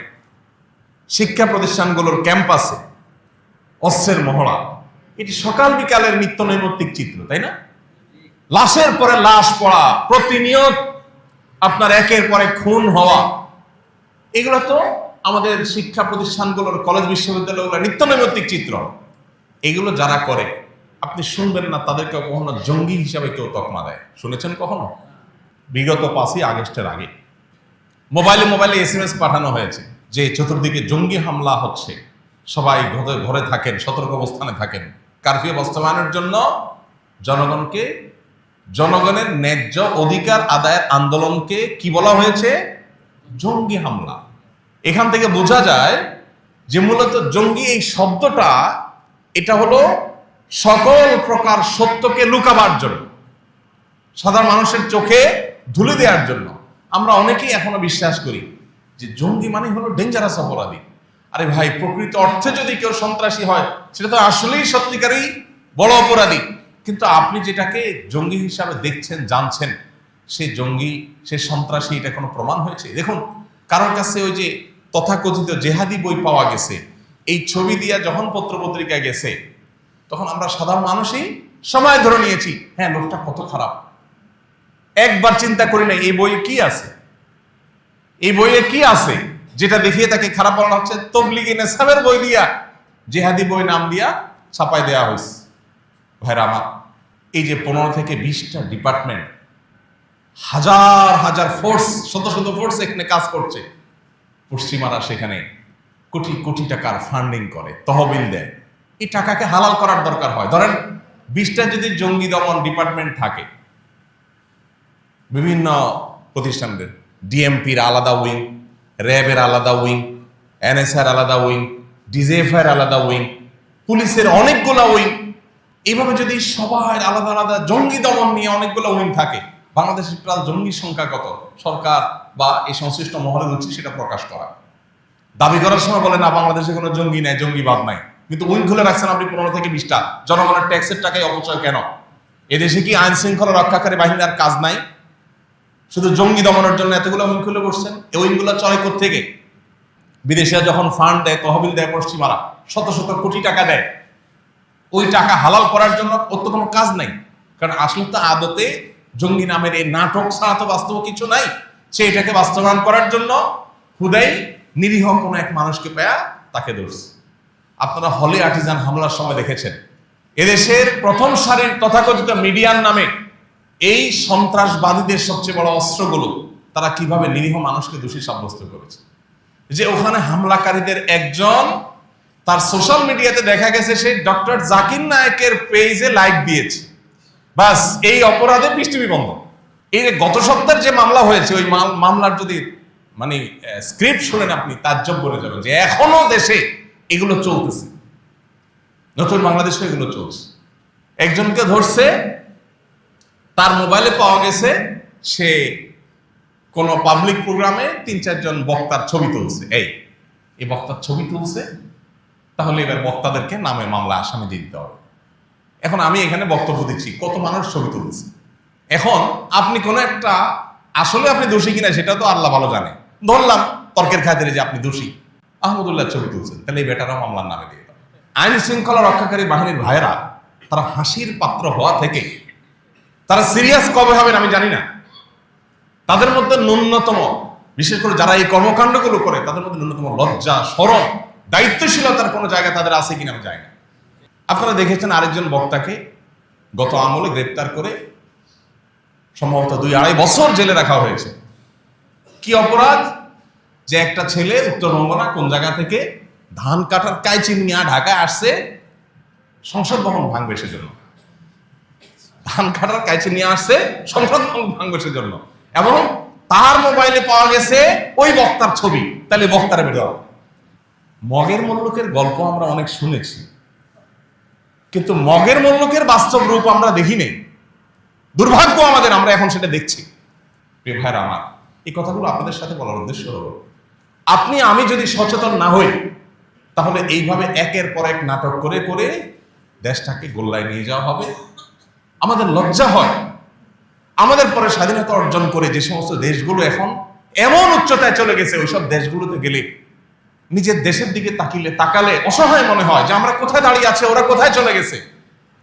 শিক্ষা প্রতিষ্ঠানগুলোর ক্যাম্পাসে অস্ত্রের মহড়া, এটি সকাল বিকালের নিত্য নৈমিত্তিক চিত্র, তাই না? লাশের পরে লাশ পড়া, প্রতিনিয়ত আপনার একের পরে খুন হওয়া, এগুলো তো আমাদের শিক্ষা প্রতিষ্ঠানগুলোর, কলেজ বিশ্ববিদ্যালয়গুলোর নিত্য নৈমিত্তিক চিত্র। এগুলো যারা করে, আপনি শুনবেন না তাদেরকে কখনো জঙ্গি হিসাবে কেউ তকমা দেয়। শুনেছেন কখনো? বিগত 5ই আগস্টের আগে মোবাইলে SMS পাঠানো হয়েছে যে চতুর্দিকে জঙ্গি হামলা হচ্ছে, সবাই ঘরে থাকেন, সতর্ক অবস্থানে থাকেন। কারফিউ বাস্তবায়নের জন্য জনগণের ন্যায্য অধিকার আদায়ের আন্দোলনকে কি বলা হয়েছে? জঙ্গি হামলা। এখান থেকে বোঝা যায় যে মূলত জঙ্গি এই শব্দটা, এটা হলো সকল প্রকার সত্যকে লুকাবার জন্য, সাধারণ মানুষের চোখে ধুলে দেওয়ার জন্য। আমরা অনেকেই এখনো বিশ্বাস করি যে জঙ্গি মানে হলো ডেঞ্জারাস অপরাধী। আরে ভাই, প্রকৃত অর্থে যদি কেউ সন্ত্রাসী হয়, সেটা তো আসলেই সত্যিকারই বড় অপরাধী। কিন্তু আপনি যেটাকে জঙ্গি হিসাবে দেখছেন, জানছেন, সে জঙ্গি, সে সন্ত্রাসী, এটা কোনো প্রমাণ হয়েছে? দেখুন, কারোর কাছে ওই যে তথাকথিত জেহাদি বই পাওয়া গেছে, এই ছবি দিয়া যখন পত্রপত্রিকায় গেছে, তখন আমরা সাধারণ মানুষই সময় ধরে নিয়েছি, হ্যাঁ লোকটা কত খারাপ। একবার চিন্তা করি না এই বইয়ে কি আছে, এই বইয়ে কি আছে যেটা দেখিয়ে তাকে খারাপ বলা হচ্ছে। তবলিগি নেশাবের বই দিয়া জেহাদি বই নাম দিয়া ছাপাই দেওয়া হয়েছে। ভাইরা আমার, এই যে 15 থেকে 20টা ডিপার্টমেন্ট, হাজার হাজার ফোর্স, শত শত ফোর্স এখানে কাজ করছে, পশ্চিমারা সেখানে কোটি কোটি টাকার ফান্ডিং করে, তহবিল দেয়। এই টাকাকে হালাল করার দরকার হয়। ধরেন 20টা যদি জঙ্গি দমন ডিপার্টমেন্ট থাকে, বিভিন্ন প্রতিষ্ঠানদের, ডিএমপির আলাদা উইং, র্যাবের আলাদা উইং, NSAর আলাদা উইং, ডিজিএফআই এর আলাদা উইং, পুলিশের অনেকগুলো উইং। এইভাবে যদি সবার আলাদা আলাদা জঙ্গি দমন নিয়ে অনেকগুলো উইং থাকে, বাংলাদেশের টোটাল জঙ্গির সংখ্যা কত? সরকার বা এই সংশ্লিষ্ট মহলের উচিত সেটা প্রকাশ করা। দাবি করার সময় বলে না বাংলাদেশে কোনো জঙ্গি নাই, জঙ্গিবাদ নাই, কিন্তু উইং খুলে রাখছেন আপনি 15 থেকে 20টা। জনগণের ট্যাক্সের টাকায় অপচয় কেন? এদেশে কি আইন শৃঙ্খলা রক্ষাকারী বাহিনীর আর কাজ নাই? শুধু জঙ্গি দমনের জন্য এতগুলো উইং খুলে বসছেন। এই উইংগুলো চলে কোত্থেকে? বিদেশে যখন ফান্ড দেয়, তহবিল দেয় পশ্চিমারা, শত শত কোটি টাকা দেয়, ওই টাকা হালাল করার জন্য ওর তো কোনো কাজ নাই। কারণ আসলে তো আদতে জঙ্গি নামের এই নাটক ছাড়া তো বাস্তব কিছু নাই। সে এটাকে বাস্তবায়ন করার জন্য হুদাই নিরীহ কোনো এক মানুষকে পেয়া তাকে ধরছে। আপনারা হলে আর্টিজান হামলার সময় দেখেছেন এদেশের প্রথম সারির তথাকথিত মিডিয়ান নামে এই সন্ত্রাসবাদীদের সবচেয়ে বড় অস্ত্রগুলো তারা কিভাবে নিরীহ মানুষকে দোষী সাব্যস্ত করেছে। যে ওখানে হামলাকারীদের একজন তার সোশ্যাল মিডিয়াতে দেখা গেছে সে ডক্টর জাকির নায়েকের পেজে লাইক দিয়েছে, বাস এই অপরাধে পৃষ্ঠবি বন্ধ। এই গত সপ্তাহের যে মামলা হয়েছে, ওই মামলার যদি মানে স্ক্রিপ্ট শুনেন আপনি তাজ্জব বলে যাবেন যে এখনো দেশে এগুলো চলতেছে, নতুন বাংলাদেশে এগুলো চলছে। একজনকে ধরছে, তার মোবাইলে পাওয়া গেছে সে কোন পাবলিক প্রোগ্রামে 3-4 জন বক্তার ছবি তুলছে। এই বক্তার ছবি তুলছে, তাহলে এবার বক্তাদেরকে নামে মামলা আসামি দিয়ে দিতে হবে। এখন আমি এখানে বক্তব্য দিচ্ছি, কত মানুষ ছবি তুলছে। এখন আপনি কোন একটা আসলে আপনি দোষী কিনা সেটা তো আল্লাহ ভালো জানে, ধরলাম তর্কের খাতিরে যে আপনি দোষী, আহমদুল্লাহ ছবি তুলছেন, তাহলে এই বেটারাও মামলার নামে দিয়ে দেবে। আইন শৃঙ্খলা রক্ষাকারী বাহিনীর ভাইয়েরা তারা হাসির পাত্র হওয়া থেকে তারা সিরিয়াস কবে হবেন আমি জানি না। তাদের মধ্যে ন্যূনতম, বিশেষ করে যারা এই কর্মকাণ্ডগুলো করে, তাদের মধ্যে ন্যূনতম লজ্জা, শরম, দায়িত্বশীলতার কোনো জায়গা তাদের আছে কিনা আমি জানি না। আপনারা দেখেছেন আরেকজন বক্তাকে গত আমলে গ্রেপ্তার করে সম্ভবত 2-2.5 বছর জেলে রাখা হয়েছে। কি অপরাধ? যে একটা ছেলে উত্তরবঙ্গ না কোন জায়গা থেকে ধান কাটার কাইচি নিয়ে ঢাকায় আসছে সংসদ ভবন ভাঙবে সেজন্য। ধান কাটার কাইচি নিয়ে আসছে সংসদ ভবন ভাঙবে সেজন্য, এবং তার মোবাইলে পাওয়া গেছে ওই বক্তার ছবি। তাহলে বক্তারা বের হবে। মগের মুল্লুকের গল্প আমরা অনেক শুনেছি, কিন্তু মগের মুল্লুকের বাস্তব রূপ আমরা দেখি নেই। দুর্ভাগ্য আমাদের, আমরা এখন সেটা দেখছি। প্রিয় ভাইরা আমার, এই কথাগুলো আপনাদের সাথে বলার উদ্দেশ্য হলো, আপনি আমি যদি সচেতন না হই তাহলে এইভাবে একের পর এক নাটক করে করে দেশটাকে গোল্লায় নিয়ে যাওয়া হবে। আমাদের লজ্জা হয়, আমাদের পরে স্বাধীনতা অর্জন করে যে সমস্ত দেশগুলো এখন এমন উচ্চতায় চলে গেছে, ওইসব দেশগুলোতে গেলে নিজের দেশের দিকে তাকালে অসহায় মনে হয় যে আমরা কোথায় দাঁড়িয়ে আছি, ওরা কোথায় চলে গেছে।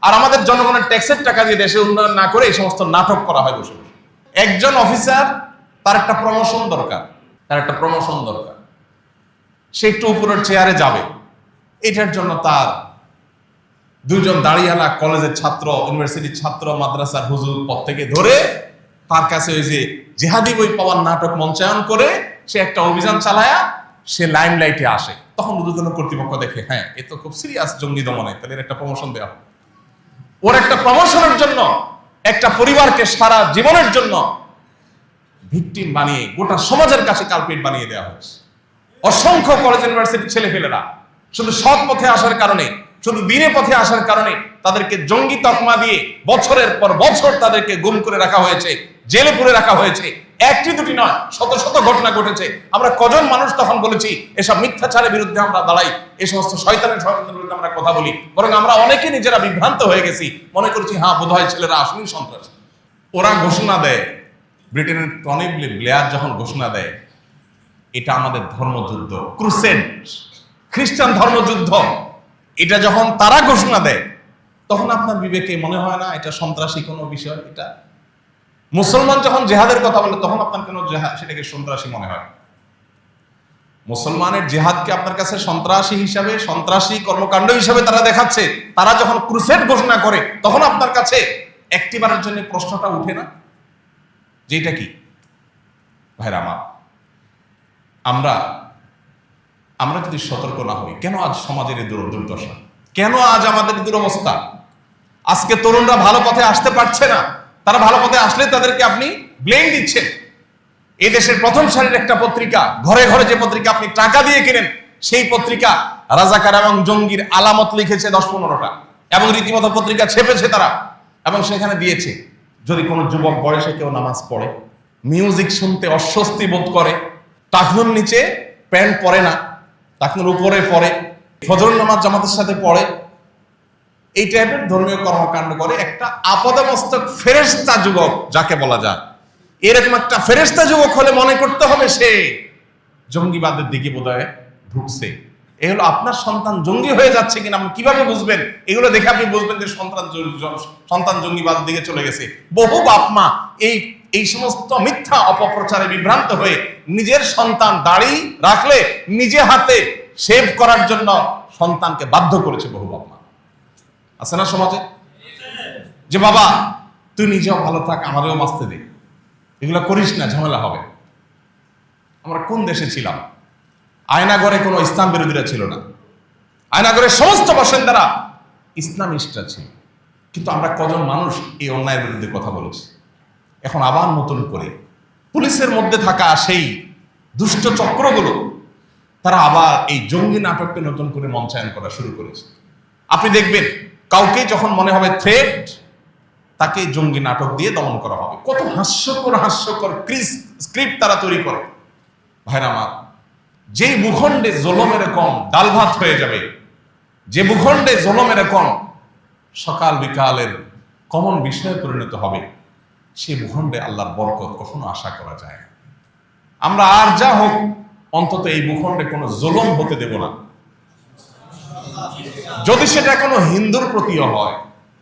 আর আমাদের জনগণের ট্যাক্সের টাকা দিয়ে দেশে উন্নয়ন না করে এই সমস্ত নাটক করা হয় বসে বসে। একজন অফিসার, তার একটা প্রমোশন দরকার, সে একটু উপরের চেয়ারে যাবে, এটার জন্য তার 2 জন দাঁড়িয়ালা কলেজের ছাত্র, ইউনিভার্সিটির ছাত্র, মাদ্রাসার হুজুর পদ থেকে ধরে তার কাছে ওই যে জেহাদি বই পাওয়ার নাটক মঞ্চায়ন করে সে একটা অভিযান চালায়া সে লাইমলাইটে আসে। তখন ঊর্ধ্বতন কর্তৃপক্ষ দেখে, হ্যাঁ এ তো খুব সিরিয়াস জঙ্গি দমনে, তাহলে একটা প্রমোশন দেওয়া হবে। ওর একটা প্রমোশনের জন্য একটা পরিবারকে সারা জীবনের জন্য ভিকটিম বানিয়ে গোটা সমাজের কাছে কালপিট বানিয়ে দেওয়া হয়েছে। অসংখ্য কলেজ ইউনিভার্সিটির ছেলেপেলেরা শুধু সৎ পথে আসার কারণে, শুধু দিনের পথে আসার কারণে তাদেরকে জঙ্গি তকমা দিয়ে বছরের পর বছর তাদেরকে গুম করে রাখা হয়েছে, জেলে পুরে রাখা হয়েছে। একটি দুটি নয়, শত শত ঘটনা ঘটেছে। আমরা কজন মানুষ তখন বলেছি এসব মিথ্যাচারের বিরুদ্ধে আমরা দাঁড়াই, এই সমস্ত শয়তানের বিরুদ্ধে আমরা কথা বলি, বরং আমরা অনেকে নিজেরা বিভ্রান্ত হয়ে গেছি, মনে করছি হ্যাঁ বোধহয় ছেলেরা আসলেই সন্ত্রাসী। ওরা ঘোষণা দেয়, ব্রিটেনের টনি ব্লেয়ার যখন ঘোষণা দেয় এটা আমাদের ধর্মযুদ্ধ, ক্রুসেড, খ্রিস্টান ধর্মযুদ্ধ, এটা যখন তারা ঘোষণা দেয় তখন আপনার বিবেকে মনে হয় না এটা সন্ত্রাসী কোনো বিষয়? এটা মুসলমান যখন জেহাদের কথা বলে তখন আপনার কেন সেটাকে সন্ত্রাসী মনে হয়? মুসলমানের জেহাদকে আপনার কাছে সন্ত্রাসী হিসাবে, সন্ত্রাসী কর্মকাণ্ড হিসাবে তারা দেখাচ্ছে। তারা যখন ক্রুসেড ঘোষণা করে তখন আপনার কাছে একটিবারের জন্য প্রশ্নটা উঠে না যে এটা কি? ভাইরা আমার, আমরা যদি সতর্ক না হই, কেন আজ সমাজের এই দুর্দশা, কেন আজ আমাদের দুরবস্থা? আজকে তরুণরা ভালো পথে আসতে পারছে না, তারা ভালো পথে আসলে তাদেরকে আপনি ব্লেম দিচ্ছেন। এই দেশের প্রথম সারির একটা পত্রিকা, ঘরে ঘরে যে পত্রিকা আপনি টাকা দিয়ে কিনেন, সেই পত্রিকা রাজাকার এবং জঙ্গির আলামত লিখেছে 10-15টা, এবং রীতিমতো পত্রিকা ছেপেছে তারা, এবং সেখানে দিয়েছে যদি কোনো যুবক বয়সে কেউ নামাজ পড়ে, মিউজিক শুনতে অস্বস্তি বোধ করে, টাকনুর নিচে প্যান্ট পরে না, টাকনুর উপরে পড়ে, ফজর নামাজ জামাতের সাথে পড়ে, এই টাইপের ধর্মীয় কর্মকাণ্ড করে, একটা আপাদমস্তক ফেরেশতা যুবক যাকে বলা যায়, এরকম একটা ফেরেশতা যুবক হলে মনে করতে হবে সে জঙ্গিবাদের দিকে বোধহয় ঢুকছে। এই হলো আপনার সন্তান জঙ্গি হয়ে যাচ্ছে কিনা আপনি কিভাবে বুঝবেন? এগুলো দেখে আপনি বুঝবেন যে সন্তান জঙ্গিবাদের দিকে চলে গেছে। বহু বাপ মা এই সমস্ত মিথ্যা অপপ্রচারে বিভ্রান্ত হয়ে নিজের সন্তান দাড়ি রাখলে নিজে হাতে শেভ করার জন্য সন্তানকে বাধ্য করেছে। বহু বাপ মা আছে না সমাজে, যে বাবা তুই নিজেও ভালো থাক, আমাদেরও বাঁচতে দে, এগুলো করিস না, ঝামেলা হবে। আমরা কোন দেশে ছিলাম? আয়নাগরে কোনো ইসলাম বিরোধীরা ছিল না, আয়নাগরের সমস্ত বাসিন্দারা ইসলামিস্টরা ছিল। কিন্তু আমরা কজন মানুষ এই অন্যায়ের বিরুদ্ধে কথা বলেছি? এখন আবার নতুন করে পুলিশের মধ্যে থাকা সেই দুষ্ট চক্রগুলো তারা আবার এই জঙ্গি নাটককে নতুন করে মঞ্চায়ন করা শুরু করেছে। আপনি দেখবেন কাউকে যখন মনে হবে থ্রেট, তাকে জঙ্গি নাটক দিয়ে দমন করা হবে। কত হাস্যকর স্ক্রিপ্ট তারা তৈরি করে। ভাইরা আমার, যে ভূখণ্ডে জুলুম এরকম ডাল ভাত হয়ে যাবে, যে ভূখণ্ডে জুলুম এরকম সকাল বিকালের কমন বিষয়ে পরিণত হবে, সেই ভূখণ্ডে আল্লাহর বরকত কখনো আশা করা যায় না। আমরা আর যা হোক অন্তত এই ভূখণ্ডে কোনো জুলুম হতে দেব না। যদি সেটা কোনো হিন্দুর প্রতিও হয়,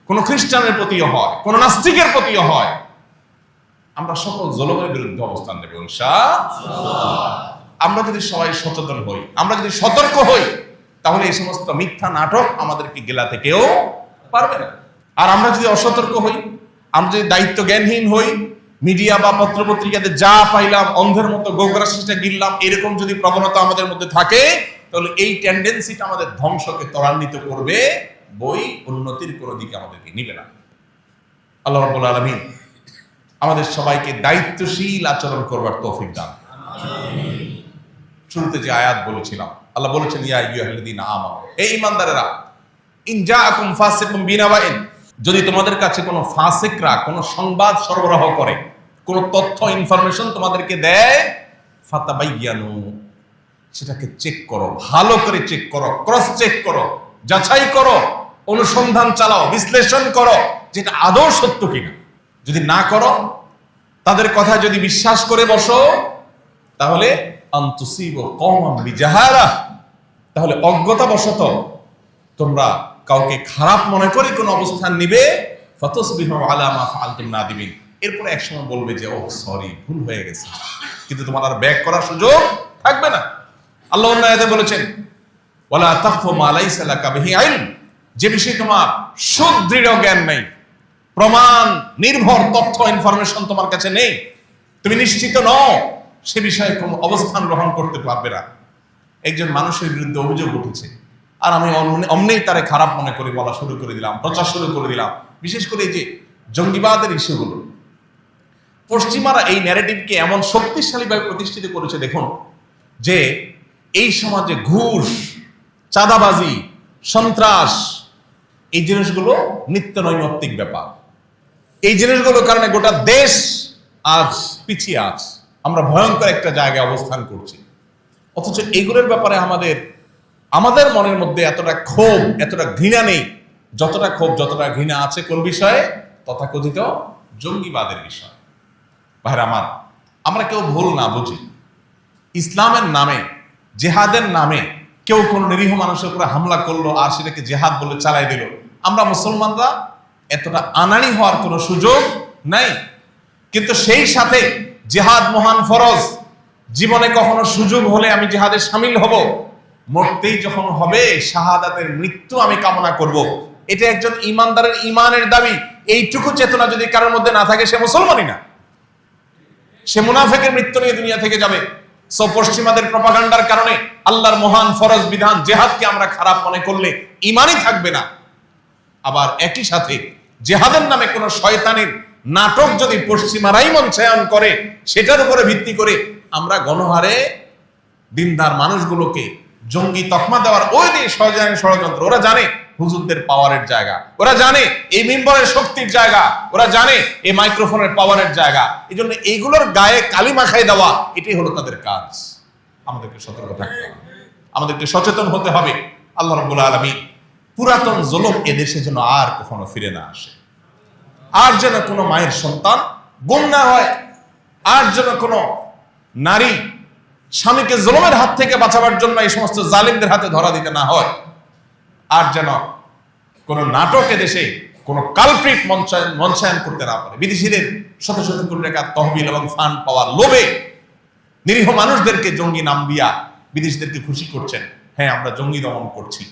কোন খ্রিস্টানের প্রতিও হয়, কোন নাস্তিকের প্রতিও হয়, আমরা সকল জুলুমের বিরুদ্ধে অবস্থান নেব ইনশাআল্লাহ। আমরা যদি সবাই সচেতন হই, আমরা যদি সতর্ক হই, তাহলে এই সমস্ত মিথ্যা নাটক আমাদেরকে গেলাতে কেউ পারবে না। আর আমরা যদি অসতর্ক হই, আমরা যদি দায়িত্ব জ্ঞানহীন হই, মিডিয়া বা পত্রপত্রিকাতে যা পাইলাম অন্ধের মতো গোগরা শেষটা গিললাম, এরকম যদি প্রবণতা আমাদের মধ্যে থাকে, তাহলে এই টেন্ডেন্সিটা আমাদের ধ্বংসকে ত্বরান্বিত করবে, বই উন্নতির কোনো দিকে আমাদেরকে নিবে না। আল্লাহ রাব্বুল আলামিন আমাদের সবাইকে দায়িত্বশীল আচরণ করবার তৌফিক দান। শুরুতে যে আয়াত বলেছিলাম, আল্লাহ বলেছেন ইয়া আইয়ুহাল্লাযীনা আমানু, এই ঈমানদারেরা, ইন জাআকুম ফাসিকুম বিনাবাইন, যদি তোমাদের কাছে কোনো ফাসিকরা কোনো সংবাদ সরবরাহ করে, কোনো তথ্য ইনফরমেশন তোমাদেরকে দেয়, ফাতাবাইয়ানু, সেটাকে চেক করো, ভালো করে চেক করো, ক্রস চেক করো, যাচাই করো, অনুসন্ধান চালাও, বিশ্লেষণ করো যেটা আদৌ সত্য কিনা। যদি না করো, তাদের কথা যদি বিশ্বাস করে বসো, তাহলে আনতুসিবু কওমান বিজাহালা, তাহলে অজ্ঞতাবশত তোমরা কাউকে খারাপ মনে করে কোন অবস্থান নিবে, ফাতাসবিহু আলা মা ফাআলতুম নাদিমিন, এরপর একসময় বলবে যে ও সরি, ভুল হয়ে গেছে, কিন্তু তোমার আর ব্যাক করার সুযোগ থাকবে না। আল্লাহ অন্য আয়াতে বলেছেন ওয়ালা তাখফু মা লাইসা লাকা বিহি ইলম, যে বিষয়ে তোমার সুদৃঢ় জ্ঞান নেই, প্রমাণ নির্ভর তথ্য ইনফরমেশন তোমার কাছে নেই, তুমি নিশ্চিত নও, সে বিষয়ে কোনো অবস্থান গ্রহণ করতে পারবে না। একজন মানুষের বিরুদ্ধে অভিযোগ উঠেছে, আর আমি অমনেই তারে খারাপ মনে করে বলা শুরু করে দিলাম, প্রচার শুরু করে দিলাম। বিশেষ করে এই যে জঙ্গিবাদের ইস্যুগুলো, পশ্চিমারা এই ন্যারেটিভকে এমন শক্তিশালীভাবে প্রতিষ্ঠিত করেছে, দেখুন যে এই সমাজে ঘুষ, চাঁদাবাজি, সন্ত্রাস, এই জিনিসগুলো নিত্য নৈমিত্তিক ব্যাপার। এই জিনিসগুলোর কারণে গোটা দেশ আজ পিছিয়ে আছে, আমরা ভয়ঙ্কর একটা জায়গায় অবস্থান করছি। অথচ এগুলোর ব্যাপারে আমাদের মনের মধ্যে এতটা ক্ষোভ, এতটা ঘৃণা নেই, যতটা ক্ষোভ, যতটা ঘৃণা আছে কোন বিষয়ে? তথাকথিত জঙ্গিবাদের বিষয়। ভাইরা আমার, আমরা কেউ ভুল না বুঝি, ইসলামের নামে, জেহাদের নামে কেউ কোন নিরীহ মানুষের উপরে হামলা করলো আর সেটাকে জেহাদ বলে চালাই দিল, আমরা মুসলমানরা এতটা আনাড়ি হওয়ার কোনো সুযোগ নাই। কিন্তু সেই সাথে জেহাদ মহান ফরজ, জীবনে কখনো সুযোগ হলে আমি জেহাদে শামিল হব, মরতেই যখন হবে শাহাদাতের মৃত্যু আমি কামনা করব, এটা একজন ঈমানদারের ঈমানের দাবি। এইটুকু চেতনা যদি কারোর মধ্যে না থাকে, সে মুসলমানই না, সে মুনাফিকের মৃত্যু নিয়ে দুনিয়া থেকে যাবে। সো পশ্চিমাদের প্রপাগান্ডার কারণে আল্লাহর মহান ফরজ বিধান জেহাদকে আমরা খারাপ মনে করলে ঈমানই থাকবে না। আবার একই সাথে জেহাদের নামে কোন শয়তানের নাটক যদি পশ্চিমারাই মঞ্চায়ন করে, সেটার উপরে ভিত্তি করে আমরা গণহারে দিনদার মানুষগুলোকে জঙ্গি তকমা দেওয়ার ওই যে ষড়যন্ত্র, ওরা জানে হুজুরদের পাওয়ারের জায়গা, ওরা জানে এই মিম্বরের শক্তির জায়গা, ওরা জানে এই মাইক্রোফোনের পাওয়ারের জায়গা। এই জন্য এইগুলোর গায়ে কালি মাখাই দেওয়া, এটাই হলো তাদের কাজ। আমাদেরকে সতর্ক থাকতে হবে, আমাদেরকে সচেতন হতে হবে। আল্লাহ রাব্বুল আলামিন পুরাতন জুলুম এদেশে যেন আর কখনো ফিরে না আসে, আর যেন কোনো মায়ের সন্তান গুম না হয়, আর যেন কোনো নারী স্বামীকে জুলুমের হাত থেকে বাঁচাবার জন্য এই সমস্ত জালিমদের হাতে ধরা দিতে না হয়, আর যেন কোন নাটক এদেশে কোন কালপ্রিট মঞ্চায়ন করতে না পারে। বিদেশিদের শত শত কোটি টাকা তহবিল এবং ফান্ড পাওয়ার লোভে নিরীহ মানুষদেরকে জঙ্গি নাম দিয়া বিদেশিদেরকে খুশি করছেন। হ্যাঁ, আমরা জঙ্গি দমন করছি।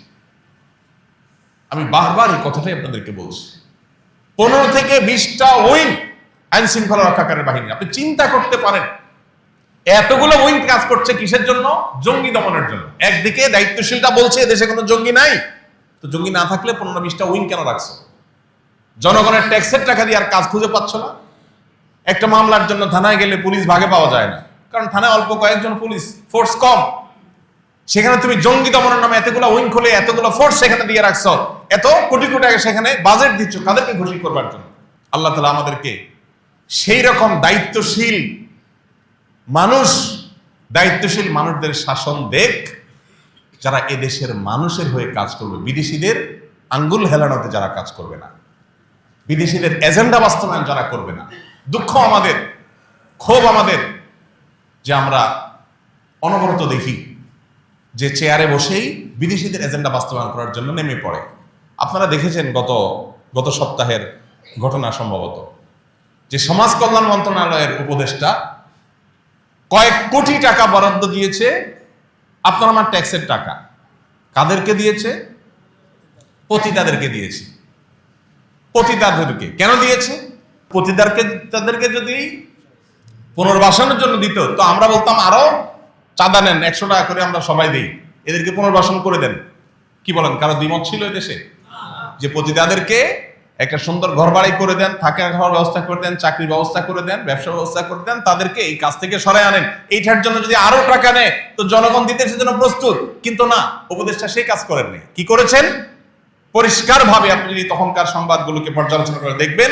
আমি বারবার এই কথাটাই আপনাদেরকে বলছি। 15 থেকে 20টা উইং আইন শৃঙ্খলা রক্ষাকারী বাহিনী, আপনি চিন্তা করতে পারেন এতগুলো উইং কাজ করছে কিসের জন্য? জঙ্গি দমনের জন্য। একদিকে দায়িত্বশীলটা বলছে দেশে কোনো জঙ্গি নাই, তো জঙ্গি না থাকলে 15-20টা উইং কেন রাখছো? জনগণের ট্যাক্সের টাকা দিয়ে আর কাজ খুঁজে পাচ্ছ না? একটা মামলার জন্য থানায় গেলে পুলিশ ভাগে পাওয়া যায় না, কারণ থানায় অল্প কয়েকজন পুলিশ ফোর্স কম। সেখানে তুমি জঙ্গি দমনের নামে এতগুলো উইং খুলে এতগুলো ফোর্স সেখানে দিয়ে রাখছো, এত কোটি কোটি টাকা সেখানে বাজেট দিচ্ছ কাদেরকে খুশি করবার জন্য? আল্লাহ তাআলা আমাদেরকে সেই রকম দায়িত্বশীল মানুষদের শাসন দেখ, যারা এদেশের মানুষের হয়ে কাজ করবে, বিদেশিদের আঙ্গুল হেলানোতে যারা কাজ করবে না, বিদেশিদের এজেন্ডা বাস্তবায়ন যারা করবে না। দুঃখ আমাদের, ক্ষোভ আমাদের যে আমরা অনবরত দেখি যে চেয়ারে বসেই বিদেশিদের এজেন্ডা বাস্তবায়ন করার জন্য নেমে পড়ে। আপনারা দেখেছেন গত সপ্তাহের ঘটনা সম্ভবত, যে সমাজ কল্যাণ মন্ত্রণালয়ের উপদেষ্টা কয়েক কোটি টাকা বরাদ্দ দিয়েছে আপনার আমার ট্যাক্সের টাকা। কাদেরকে দিয়েছে? পতিতাদেরকে দিয়েছে। পতিতাদেরকে কেন দিয়েছে? পতিতাদেরকে যদি পুনর্বাসনের জন্য দিত তো আমরা বলতাম আরো চাঁদা নেন, 100 টাকা করে আমরা সবাই দিই, এদেরকে পুনর্বাসন করে দেন। কি বলেন? কারো দ্বিমত ছিল এদেশে যে পতিতাদেরকে একটা সুন্দর ঘর বাড়ি করে দেন, থাকা খাওয়ার ব্যবস্থা করে দেন, চাকরির ব্যবস্থা করে দেন, ব্যবসা ব্যবস্থা করে দেন, তাদেরকে এই কাজ থেকে সরাই আনেন। এইটার জন্য যদি আরো টাকা নেয় তো জনগণ দিতে সেজন্য প্রস্তুত। কিন্তু না, উপদেষ্টা সেই কাজ করেননি। কি করেছেন? পরিষ্কার ভাবে আপনি যদি তখনকার সংবাদগুলোকে পর্যালোচনা করে দেখবেন,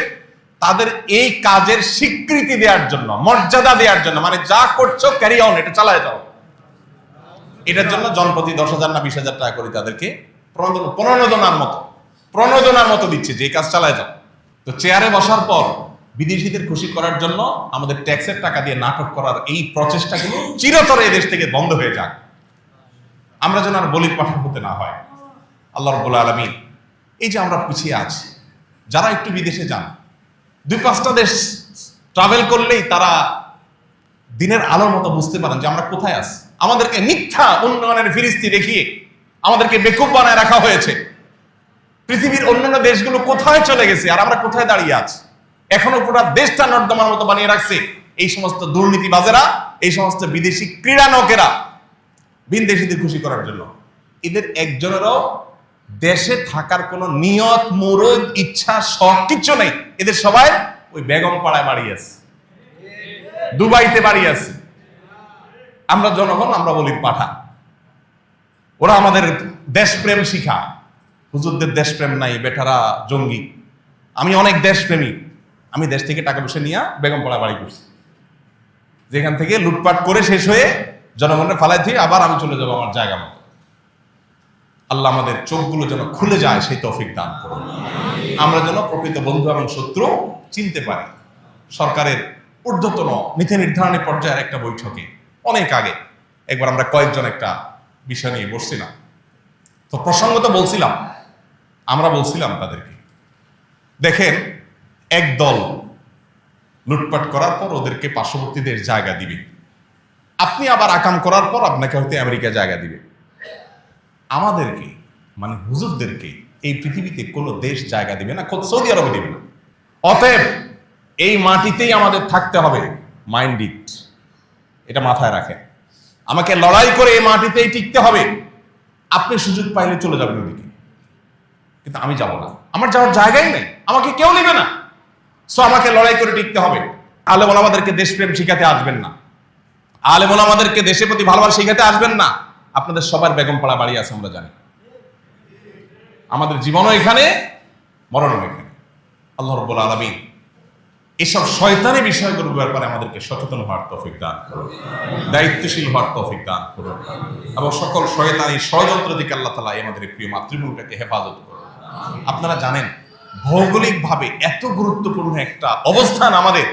তাদের এই কাজের স্বীকৃতি দেওয়ার জন্য, মর্যাদা দেওয়ার জন্য, মানে যা করছো ক্যারি অন, এটা চালায় যাও, এটার জন্য জনপ্রতি 10,000 না 20,000 টাকা করে তাদেরকে প্রণোদনার মতো দিচ্ছে যে এই কাজ চালায় যাও। তো চেয়ারে বসার পর বিদেশিদের খুশি করার জন্য আমাদের ট্যাক্সের টাকা দিয়ে নাটক করার এই প্রচেষ্টাগুলো চিরতরে এদেশ থেকে বন্ধ হয়ে যাক, আমরা যেন আর বলির পাঠা হতে না হয়। আল্লাহ রাব্বুল আলামিন এই যে আমরা পিছিয়ে আছি, যারা একটু বিদেশে যান, 2-5টা দেশ ট্রাভেল করলেই তারা দিনের আলোর মতো বুঝতে পারেন যে আমরা কোথায় আছি। আমাদেরকে মিথ্যা উন্নয়নের ফিরিস্তি দেখিয়ে আমাদেরকে বেকুব বানায় রাখা হয়েছে। পৃথিবীর অন্যান্য দেশগুলো কোথায় চলে গেছে আর আমরা কোথায় দাঁড়িয়ে আছি? এখনো পুরো দেশটা নর্দমার মতো বানিয়ে রাখছে এই সমস্ত দুর্নীতিবাজেরা, এই সমস্ত বিদেশি ক্রীড়ানকেরা, বিদেশিদের খুশি করার জন্য। এদের একজনেরও দেশে থাকার কোনো নিয়ত, মুরদ, ইচ্ছা, শখ কিচ্ছু নেই। এদের সবাই ওই বেগম পাড়ায় বাড়ি আছে, দুবাইতে বাড়ি আছে। আমরা জনগণ, আমরা বলি পাঠা। ওরা আমাদের দেশপ্রেম শিখায়। হুজুরদের দেশপ্রেম নাই, বেটারা জঙ্গি। আমি অনেক দেশপ্রেমী, আমি দেশ থেকে টাকা পয়সা নিয়ে বেগম পাড়া বাড়ি করছি, যেখান থেকে লুটপাট করে শেষ হয়ে জনগণের ফালাই দিয়ে আবার আমি চলে যাবো আমার জায়গা মতো। আল্লাহ আমাদের চোখগুলো যেন খুলে যায় সেই তৌফিক দান করুন। আমরা যেন প্রকৃত বন্ধু এবং শত্রু চিনতে পারি। সরকারের ঊর্ধ্বতন নীতি নির্ধারণী পর্যায়ের একটা বৈঠকে অনেক আগে একবার আমরা কয়েকজন একটা বিষয় নিয়ে বসছিলাম। তো প্রসঙ্গত আমরা বলছিলাম তাদেরকে, দেখেন, এক দল লুটপাট করার পর ওদেরকে পার্শ্ববর্তী দেশ জায়গা দিবে, আপনি আবার আকাম করার পর আপনাকে হয়তো আমেরিকা জায়গা দিবে। আমাদেরকে মানে হুজুরদেরকে এই পৃথিবীতে কোনো দেশ জায়গা দিবে না, খোদ সৌদি আরবে দিবে না। অতএব এই মাটিতেই আমাদের থাকতে হবে, মাইন্ড ইট, এটা মাথায় রাখেন। আমাকে লড়াই করে এই মাটিতেই টিকতে হবে। আপনি সুযোগ পাইলে চলে যাবেন ওদিকে, কিন্তু আমি যাব না, আমার যাওয়ার জায়গাই নেই, আমাকে কেউ নেবে না। সো আমাকে লড়াই করে টিকতে হবে। আলেম ওলামাদেরকে দেশপ্রেম শিখাতে আসবেন না, আলেম ওলামাদেরকে দেশের প্রতি ভালোবাসা শিখাতে আসবেন না। আপনাদের সবার বেগমপাড়া বাড়ি আছে আমরা জানি, আমাদের জীবনও এখানে, মরণও এখানে। আল্লাহ রাব্বুল আলামিন এসব শয়তানি বিষয়গুলোর ব্যাপারে আমাদেরকে সচেতন হওয়ার তৌফিক দান করুন, দায়িত্বশীল হওয়ার তৌফিক দান করুন, এবং সকল শয়তানি ষড়যন্ত্র থেকে আল্লাহ তাআলা আমাদের প্রিয় মাতৃভূমিটাকে হেফাজত করুন। আপনারা জানেন ভৌগোলিকভাবে এত গুরুত্বপূর্ণ একটা অবস্থান আমাদের,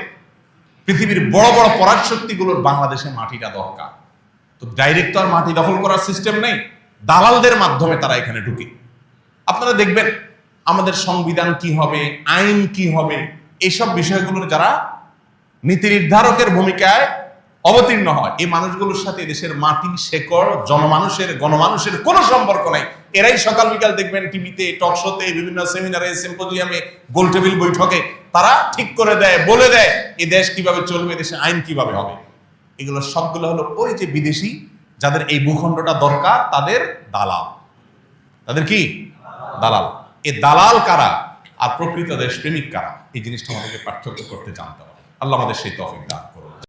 পৃথিবীর বড় বড় পরাশক্তিগুলোর বাংলাদেশের মাটিটা দরকার। তো ডাইরেক্ট তো আর মাটি দখল করার সিস্টেম নেই, দালালদের মাধ্যমে তারা এখানে ঢুকে। আপনারা দেখবেন আমাদের সংবিধান কি হবে, আইন কি হবে, এইসব বিষয়গুলোর যারা নীতি নির্ধারকের ভূমিকায় অবতীর্ণ হয়, এই মানুষগুলোর সাথে দেশের মাটি, শেকড়, গণমানুষের কোনো সম্পর্ক নাই। এরাই সকাল বিকাল দেখবেন টিভিতে, টক শোতে, বিভিন্ন সেমিনারে, সিম্পোজিয়ামে, গোল টেবিল বৈঠকে তারা ঠিক করে দেয়, বলে দেয় এই দেশ কিভাবে চলবে, দেশে আইন কিভাবে হবে। এগুলো সবগুলো হলো ওই যে বিদেশি যাদের এই ভূখণ্ডটা দরকার, তাদের দালাল। তাদের কি দালাল? এই দালাল কারা আর প্রকৃত দেশপ্রেমিক কারা, এই জিনিসটা আমাদেরকে পার্থক্য করতে জানতে হবে। আল্লাহ আমাদের সেই তৌফিক দান।